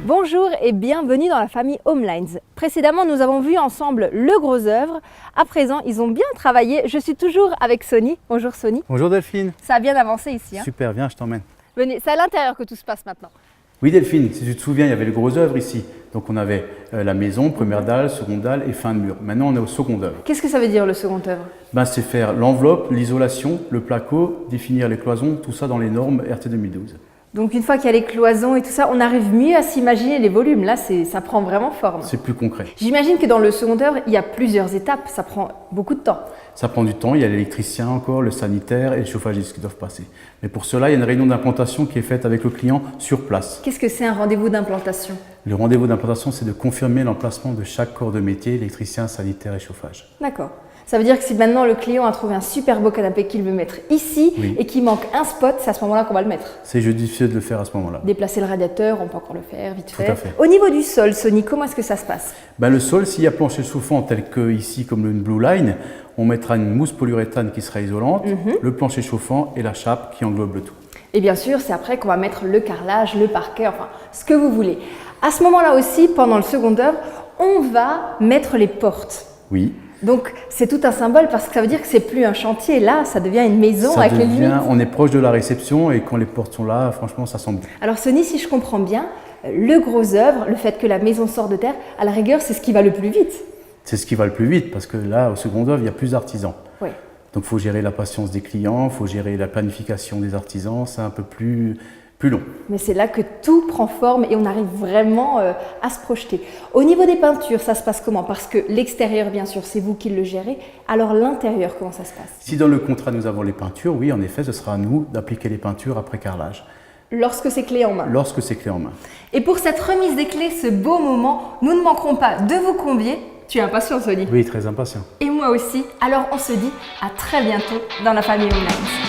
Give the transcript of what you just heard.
Bonjour et bienvenue dans la famille Homelines. Précédemment, nous avons vu ensemble le gros œuvre. À présent, ils ont bien travaillé. Je suis toujours avec Sony. Bonjour Sony. Bonjour Delphine. Ça a bien avancé ici. Super, viens, je t'emmène. Venez, c'est à l'intérieur que tout se passe maintenant. Oui Delphine, si tu te souviens, il y avait le gros œuvre ici. Donc on avait la maison, première dalle, seconde dalle et fin de mur. Maintenant on est au second œuvre. Qu'est-ce que ça veut dire le second œuvre? C'est faire l'enveloppe, l'isolation, le placo, définir les cloisons, tout ça dans les normes RT 2012. Donc une fois qu'il y a les cloisons et tout ça, on arrive mieux à s'imaginer les volumes. Là, ça prend vraiment forme. C'est plus concret. J'imagine que dans le second œuvre, il y a plusieurs étapes. Ça prend beaucoup de temps. Ça prend du temps, il y a l'électricien encore, le sanitaire et le chauffagiste qui doivent passer. Mais pour cela, il y a une réunion d'implantation qui est faite avec le client sur place. Qu'est-ce que c'est un rendez-vous d'implantation? Le rendez-vous d'implantation, c'est de confirmer l'emplacement de chaque corps de métier, électricien, sanitaire et chauffage. D'accord. Ça veut dire que si maintenant le client a trouvé un super beau canapé qu'il veut mettre ici et qu'il manque un spot, c'est à ce moment-là qu'on va le mettre. C'est judicieux de le faire à ce moment-là. Déplacer le radiateur, on peut encore le faire vite fait. Tout à fait. Au niveau du sol, Sony, comment est-ce que ça se passe? Le sol, s'il y a plancher chauffant tel que ici, comme le Blue Line, on mettra une mousse polyuréthane qui sera isolante, le plancher chauffant et la chape qui englobe le tout. Et bien sûr, c'est après qu'on va mettre le carrelage, le parquet, enfin ce que vous voulez. À ce moment-là aussi, pendant le second œuvre, on va mettre les portes. Oui. Donc c'est tout un symbole parce que ça veut dire que c'est plus un chantier, là ça devient une maison avec les limites. On est proche de la réception et quand les portes sont là, franchement ça sent bon. Alors Sony, si je comprends bien, le gros œuvre, le fait que la maison sort de terre, à la rigueur c'est ce qui va le plus vite. C'est ce qui va le plus vite parce que là au second œuvre il y a plus d'artisans. Oui. Donc il faut gérer la patience des clients, il faut gérer la planification des artisans, c'est un peu plus long. Mais c'est là que tout prend forme et on arrive vraiment à se projeter. Au niveau des peintures, ça se passe comment? Parce que l'extérieur, bien sûr, c'est vous qui le gérez. Alors l'intérieur, comment ça se passe? Si dans le contrat nous avons les peintures, oui, en effet, ce sera à nous d'appliquer les peintures après carrelage. Lorsque c'est clé en main? Lorsque c'est clé en main. Et pour cette remise des clés, ce beau moment, nous ne manquerons pas de vous convier. Tu es impatient, Sony? Oui, très impatient. Et moi aussi. Alors on se dit à très bientôt dans la famille Homelines.